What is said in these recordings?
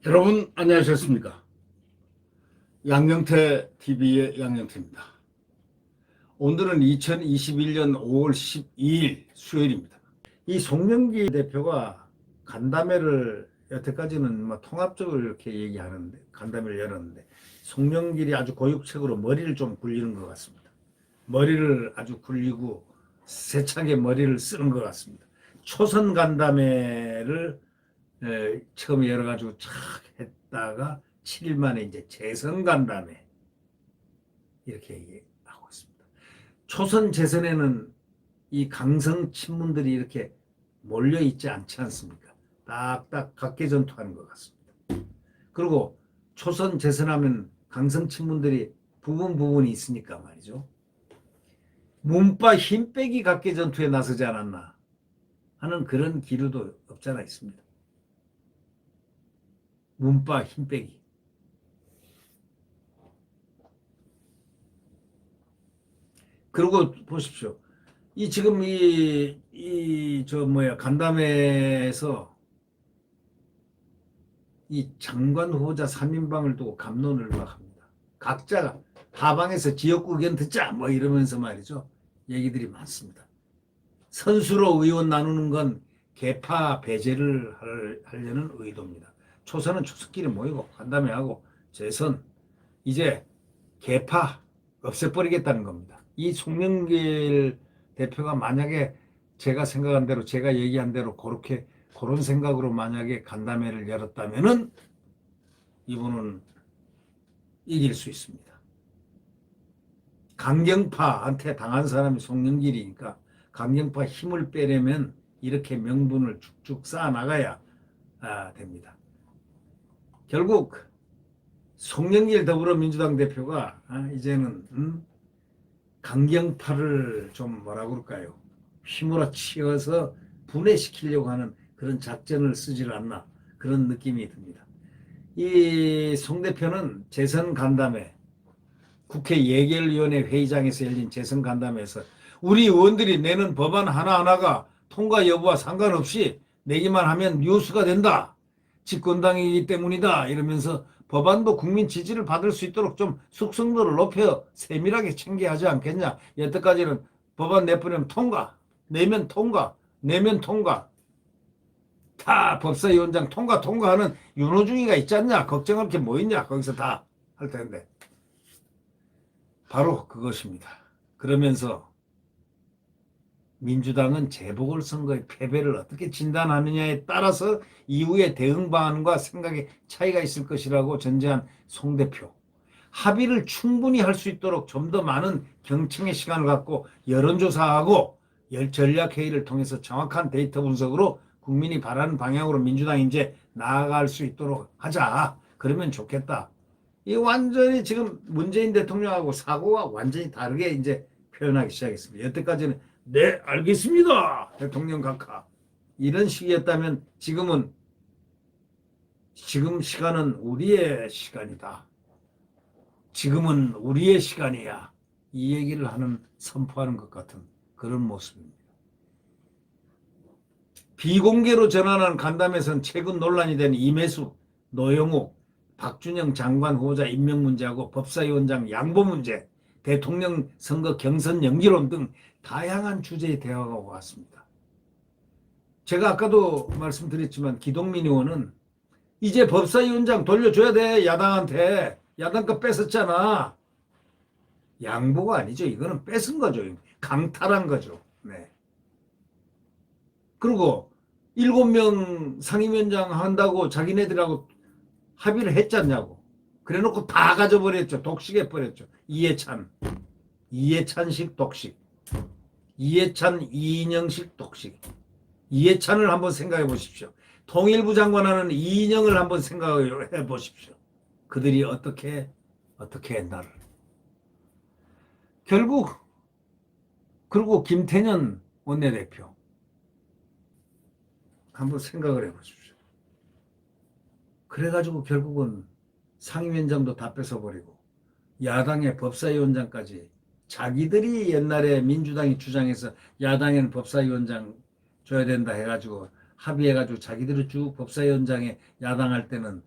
여러분 안녕하셨습니까? 양영태 TV의 양영태입니다. 오늘은 2021년 5월 12일 수요일입니다. 이 송명기 대표가 간담회를 여태까지는 뭐 통합적으로 이렇게 얘기하는데 간담회를 열었는데 송명길이 아주 고육책으로 머리를 좀 굴리는 것 같습니다. 머리를 아주 굴리고 세차게 머리를 쓰는 것 같습니다. 초선 간담회를 처음에 열어가지고 착 했다가 7일 만에 이제 재선 간담회 이렇게 얘기하고 있습니다. 초선 재선에는 이 강성 친문들이 이렇게 몰려 있지 않지 않습니까? 딱딱 각계전투하는 것 같습니다. 그리고 초선 재선하면 강성 친문들이 부분이 있으니까 말이죠. 문파 힘 빼기 각계전투에 나서지 않았나 하는 그런 기류도 없잖아 있습니다. 문파 힘 빼기. 그리고 보십시오. 이 지금 간담회에서 이 장관 후보자 3인방을 두고 갑론을 막 합니다. 각자가 하방에서 지역구 의견 듣자 뭐 이러면서 말이죠. 얘기들이 많습니다. 선수로 의원 나누는 건 개파 배제를 하려는 의도입니다. 초선은 초선끼리 모이고 간담회하고 재선 이제 개파 없애버리겠다는 겁니다. 이 송영길 대표가 만약에 제가 생각한 대로 제가 얘기한 대로 그런 생각으로 만약에 간담회를 열었다면은 이분은 이길 수 있습니다. 강경파한테 당한 사람이 송영길이니까 강경파 힘을 빼려면 이렇게 명분을 쭉쭉 쌓아 나가야 됩니다. 결국 송영길 더불어민주당 대표가 이제는 강경파를 좀 뭐라 그럴까요? 휘몰아 치어서 분해시키려고 하는 그런 작전을 쓰질 않나 그런 느낌이 듭니다. 이 송 대표는 재선 간담회 국회 예결위원회 회의장에서 열린 재선 간담회에서 우리 의원들이 내는 법안 하나하나가 통과 여부와 상관없이 내기만 하면 뉴스가 된다. 집권당이기 때문이다. 이러면서 법안도 국민 지지를 받을 수 있도록 좀 숙성도를 높여 세밀하게 챙겨야 하지 않겠냐. 여태까지는 법안 내보내면 통과, 내면 통과, 내면 통과. 다 법사위원장 통과하는 윤호중이가 있지 않냐. 걱정할 게 뭐 있냐. 거기서 다 할 텐데. 바로 그것입니다. 그러면서 민주당은 재보궐선거의 패배를 어떻게 진단하느냐에 따라서 이후의 대응 방안과 생각의 차이가 있을 것이라고 전제한 송 대표. 합의를 충분히 할 수 있도록 좀 더 많은 경청의 시간을 갖고 여론조사하고 전략회의를 통해서 정확한 데이터 분석으로 국민이 바라는 방향으로 민주당이 이제 나아갈 수 있도록 하자. 그러면 좋겠다. 이 완전히 지금 문재인 대통령하고 사고가 완전히 다르게 이제 표현하기 시작했습니다. 여태까지는 네, 알겠습니다. 대통령 각하. 이런 식이었다면 지금 시간은 우리의 시간이다. 지금은 우리의 시간이야. 이 얘기를 선포하는 것 같은 그런 모습입니다. 비공개로 전환한 간담회에서는 최근 논란이 된 이매수, 노영욱, 박준영 장관 후보자 임명 문제하고 법사위원장 양보 문제, 대통령 선거 경선 연기론 등 다양한 주제의 대화가 오갔습니다. 제가 아까도 말씀드렸지만 기동민 의원은 이제 법사위원장 돌려줘야 돼. 야당한테. 야당 거 뺏었잖아. 양보가 아니죠. 이거는 뺏은 거죠. 강탈한 거죠. 네. 그리고 7명 상임위원장 한다고 자기네들하고 합의를 했잖냐고. 그래놓고 다 가져버렸죠. 독식해버렸죠. 이해찬식 독식. 이해찬 이인영식 독식. 이해찬을 한번 생각해 보십시오. 통일부 장관하는 이인영을 한번 생각해 보십시오. 그들이 어떻게 했나를. 결국 그리고 김태년 원내대표 한번 생각을 해보십시오. 그래가지고 결국은 상임위원장도 다 뺏어버리고 야당의 법사위원장까지 자기들이 옛날에 민주당이 주장해서 야당에는 법사위원장 줘야 된다 해가지고 합의해가지고 자기들이 쭉 법사위원장에 야당할 때는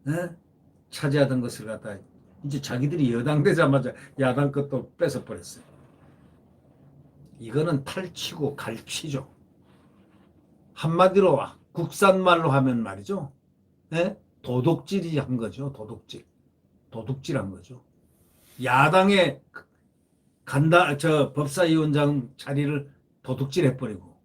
에? 차지하던 것을 갖다 이제 자기들이 여당 되자마자 야당 것도 뺏어버렸어요. 이거는 탈취고 갈취죠. 한마디로 국산말로 하면 말이죠. 에? 도둑질이 한 거죠. 도둑질. 도둑질한 거죠. 야당의 법사위원장 자리를 도둑질해버리고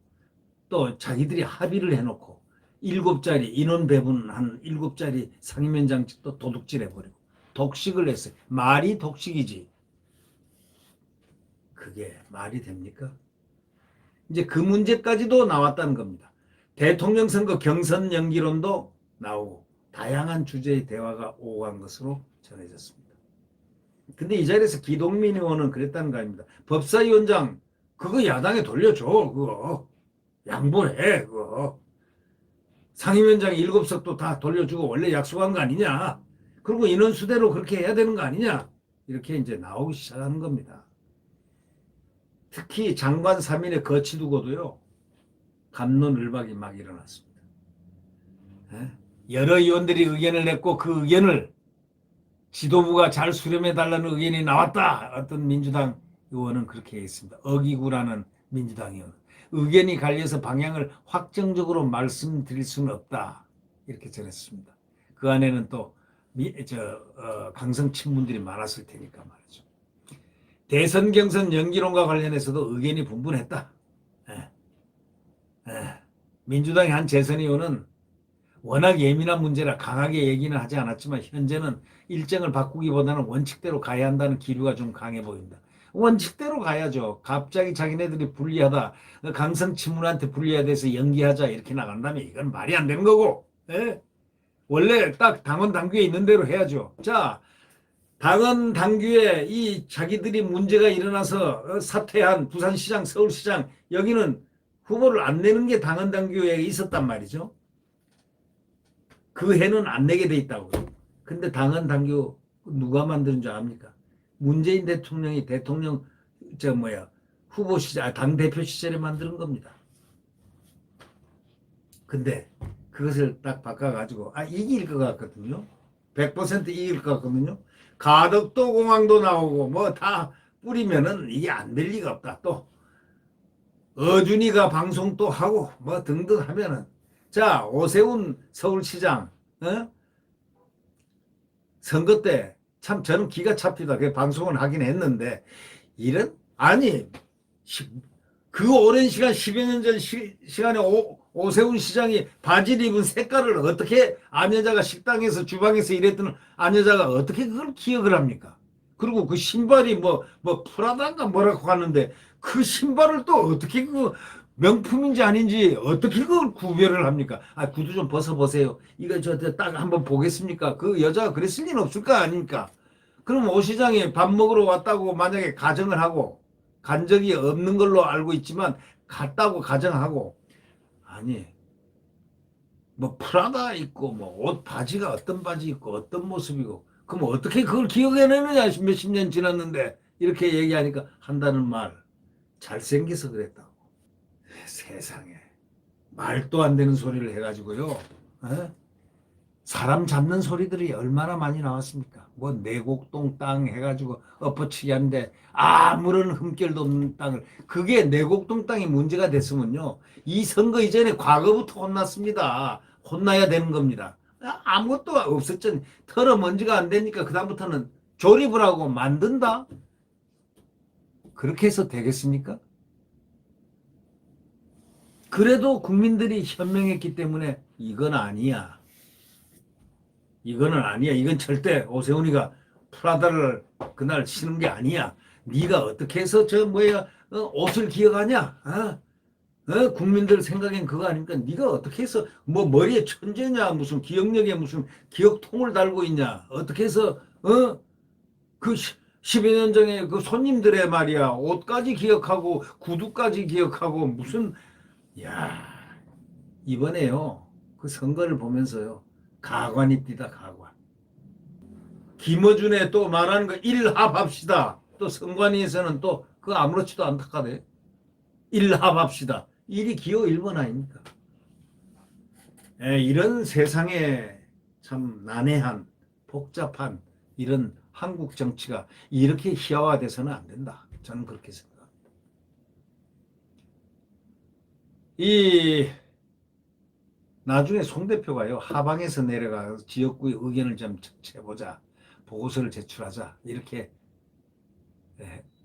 또 자기들이 합의를 해놓고 7자리 인원 배분한 7자리 상임위원장직도 도둑질해버리고 독식을 했어요. 말이 독식이지. 그게 말이 됩니까? 이제 그 문제까지도 나왔다는 겁니다. 대통령 선거 경선 연기론도 나오고 다양한 주제의 대화가 오고 간 것으로 전해졌습니다. 근데 이 자리에서 기동민 의원은 그랬다는 거 아닙니다. 법사위원장 그거 야당에 돌려줘. 그거 양보해. 그거 상임위원장 7석도 다 돌려주고 원래 약속한 거 아니냐. 그리고 인원수대로 그렇게 해야 되는 거 아니냐. 이렇게 이제 나오기 시작하는 겁니다. 특히 장관 3인의 거치 두고도요. 갑론을박이 막 일어났습니다. 여러 의원들이 의견을 냈고 그 의견을 지도부가 잘 수렴해달라는 의견이 나왔다. 어떤 민주당 의원은 그렇게 했습니다. 어기구라는 민주당 의원. 의견이 갈려서 방향을 확정적으로 말씀드릴 수는 없다. 이렇게 전했습니다. 그 안에는 또 강성 친문들이 많았을 테니까 말이죠. 대선 경선 연기론과 관련해서도 의견이 분분했다. 민주당의 한 재선 의원은 워낙 예민한 문제라 강하게 얘기는 하지 않았지만 현재는 일정을 바꾸기보다는 원칙대로 가야 한다는 기류가 좀 강해 보입니다. 원칙대로 가야죠. 갑자기 자기네들이 불리하다. 강성 친문한테 불리해야 돼서 연기하자 이렇게 나간다면 이건 말이 안 되는 거고. 원래 딱 당원 당규에 있는 대로 해야죠. 자, 당원 당규에 이 자기들이 문제가 일어나서 사퇴한 부산시장, 서울시장 여기는 후보를 안 내는 게 당원 당규에 있었단 말이죠. 그 해는 안 내게 돼 있다고. 근데 당원 당규 누가 만드는 줄 압니까? 문재인 대통령이 대통령 후보 시절 당대표 시절에 만드는 겁니다. 근데 그것을 딱 바꿔가지고 이길 것 같거든요. 100% 이길 것 같거든요. 가덕도 공항도 나오고 뭐 다 뿌리면은 이게 안 될 리가 없다. 또 어준이가 방송 또 하고 뭐 등등 하면은 자 오세훈 서울시장 선거 때 참 저는 기가 찹니다. 그 방송을 하긴 했는데 이런 그 오랜 시간 10여 년 전 시간에 오세훈 시장이 바지를 입은 색깔을 어떻게 안 여자가 식당에서 주방에서 일했던 안 여자가 어떻게 그걸 기억을 합니까? 그리고 그 신발이 뭐 프라다인가 뭐라고 하는데 그 신발을 또 어떻게 그 명품인지 아닌지 어떻게 그걸 구별을 합니까? 구두 좀 벗어보세요. 이거 저 딱 한번 보겠습니까? 그 여자가 그랬을 리는 없을 거 아닙니까? 그럼 오 시장이 밥 먹으러 왔다고 만약에 가정을 하고 간 적이 없는 걸로 알고 있지만 갔다고 가정하고 뭐 프라다 입고 뭐 옷 바지가 어떤 바지 입고 어떤 모습이고 그럼 어떻게 그걸 기억해내느냐 몇십 년 지났는데 이렇게 얘기하니까 한다는 말 잘생겨서 그랬다고. 세상에 말도 안 되는 소리를 해가지고요. 사람 잡는 소리들이 얼마나 많이 나왔습니까? 뭐 내곡동 땅 해가지고 엎어치기 하는데 아무런 흠결도 없는 땅을 그게 내곡동 땅이 문제가 됐으면요. 이 선거 이전에 과거부터 혼났습니다. 혼나야 되는 겁니다. 아무것도 없었잖아요. 털어 먼지가 안 되니까 그다음부터는 조립을 하고 만든다? 그렇게 해서 되겠습니까? 그래도 국민들이 현명했기 때문에 이건 아니야. 이거는 아니야. 이건 절대 오세훈이가 프라다를 그날 신은 게 아니야. 네가 어떻게 해서 옷을 기억하냐? 국민들 생각엔 그거 아닙니까? 네가 어떻게 해서 뭐 머리에 천재냐? 무슨 기억력에 무슨 기억통을 달고 있냐? 어떻게 해서 그 10여 년 전에 그 손님들의 말이야. 옷까지 기억하고 구두까지 기억하고 무슨 이번에요. 그 선거를 보면서요. 가관이 띠다 가관. 김어준의 또 말하는 거 일합합시다. 또 선관위에서는 또 그거 아무렇지도 않다카대. 일합합시다. 일이 기호 1번 아닙니까? 이런 세상에 참 난해한 복잡한 이런 한국 정치가 이렇게 희화화돼서는 안 된다. 저는 그렇게 생각합니다. 이 나중에 송 대표가요 하방에서 내려가 지역구의 의견을 좀 채보자, 보고서를 제출하자 이렇게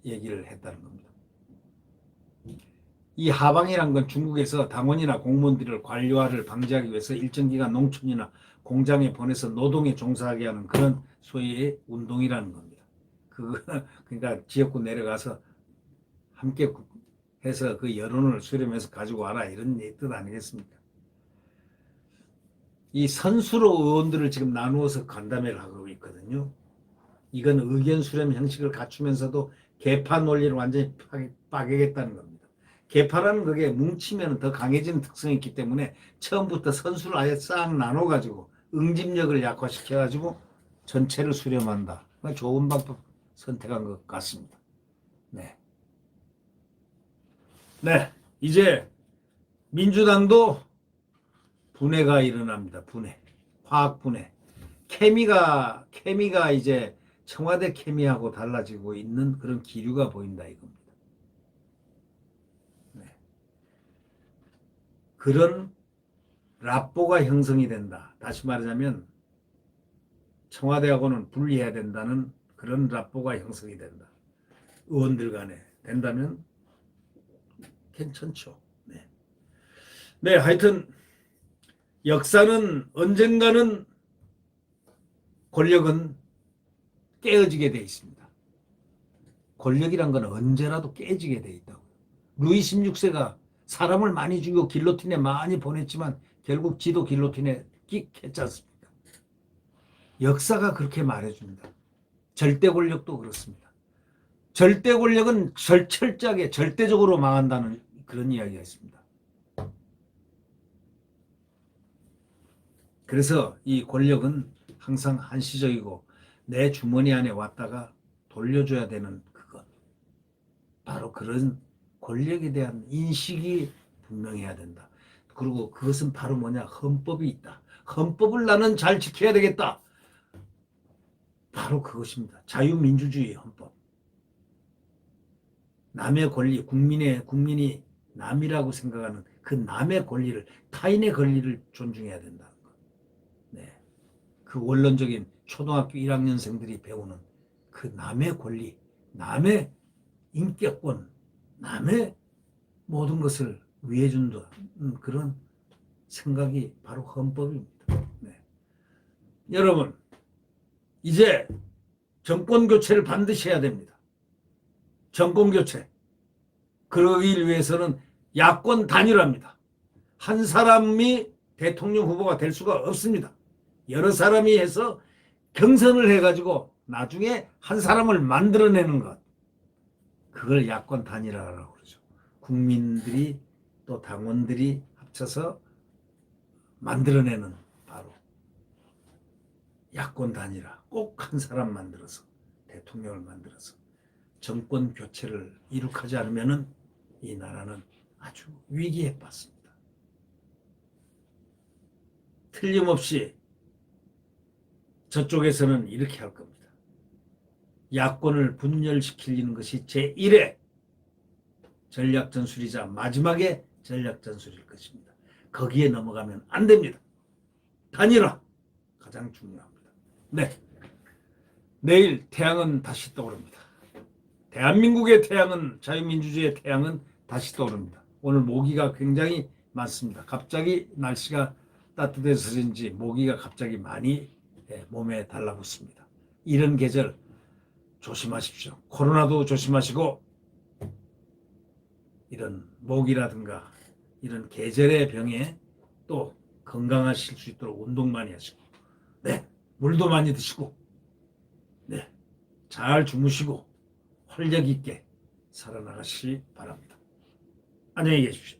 얘기를 했다는 겁니다. 이 하방이란 건 중국에서 당원이나 공무원들을 관료화를 방지하기 위해서 일정 기간 농촌이나 공장에 보내서 노동에 종사하게 하는 그런 소위의 운동이라는 겁니다. 그러니까 지역구 내려가서 함께 해서 그 여론을 수렴해서 가지고 와라 이런 뜻 아니겠습니까? 이 선수로 의원들을 지금 나누어서 간담회를 하고 있거든요. 이건 의견 수렴 형식을 갖추면서도 계파 논리를 완전히 빠개겠다는 겁니다. 계파라는 그게 뭉치면 더 강해지는 특성이 있기 때문에 처음부터 선수를 아예 싹 나눠가지고 응집력을 약화시켜가지고 전체를 수렴한다. 좋은 방법 선택한 것 같습니다. 네. 네. 이제 민주당도 분해가 일어납니다. 분해. 화학 분해. 케미가 이제 청와대 케미하고 달라지고 있는 그런 기류가 보인다 이겁니다. 네. 그런 랍보가 형성이 된다. 다시 말하자면 청와대하고는 분리해야 된다는 그런 랍보가 형성이 된다. 의원들 간에 된다면 괜찮죠. 네. 네, 하여튼 역사는 언젠가는 권력은 깨어지게 돼 있습니다. 권력이란 건 언제라도 깨지게 돼 있다고. 루이 16세가 사람을 많이 죽이고 길로틴에 많이 보냈지만 결국 지도 길로틴에 끽 했지 않습니까? 역사가 그렇게 말해줍니다. 절대 권력도 그렇습니다. 절대 권력은 철저하게 절대적으로 망한다는 그런 이야기가 있습니다. 그래서 이 권력은 항상 한시적이고 내 주머니 안에 왔다가 돌려줘야 되는 그것. 바로 그런 권력에 대한 인식이 분명해야 된다. 그리고 그것은 바로 뭐냐? 헌법이 있다. 헌법을 나는 잘 지켜야 되겠다. 바로 그것입니다. 자유민주주의 헌법. 남의 권리, 국민이 남이라고 생각하는 그 남의 권리를, 타인의 권리를 존중해야 된다는 것. 네. 그 원론적인 초등학교 1학년생들이 배우는 그 남의 권리, 남의 인격권, 남의 모든 것을 위해준다. 그런 생각이 바로 헌법입니다. 네. 여러분, 이제 정권 교체를 반드시 해야 됩니다. 정권 교체. 그러기 위해서는 야권 단일화입니다. 한 사람이 대통령 후보가 될 수가 없습니다. 여러 사람이 해서 경선을 해가지고 나중에 한 사람을 만들어내는 것. 그걸 야권 단일화라고 그러죠. 국민들이 또 당원들이 합쳐서 만들어내는 바로 야권 단일화. 꼭 한 사람 만들어서 대통령을 만들어서 정권 교체를 이룩하지 않으면 이 나라는 아주 위기에 빠집니다. 틀림없이 저쪽에서는 이렇게 할 겁니다. 야권을 분열시키는 것이 제1의 전략전술이자 마지막에 전략전술일 것입니다. 거기에 넘어가면 안 됩니다. 단일화 가장 중요합니다. 네, 내일 태양은 다시 떠오릅니다. 대한민국의 태양은, 자유민주주의의 태양은 다시 떠오릅니다. 오늘 모기가 굉장히 많습니다. 갑자기 날씨가 따뜻해서인지 모기가 갑자기 많이 몸에 달라붙습니다. 이런 계절 조심하십시오. 코로나도 조심하시고 이런 모기라든가 이런 계절의 병에 또 건강하실 수 있도록 운동 많이 하시고, 네, 물도 많이 드시고, 네, 잘 주무시고 활력 있게 살아나가시기 바랍니다. 안녕히 계십시오.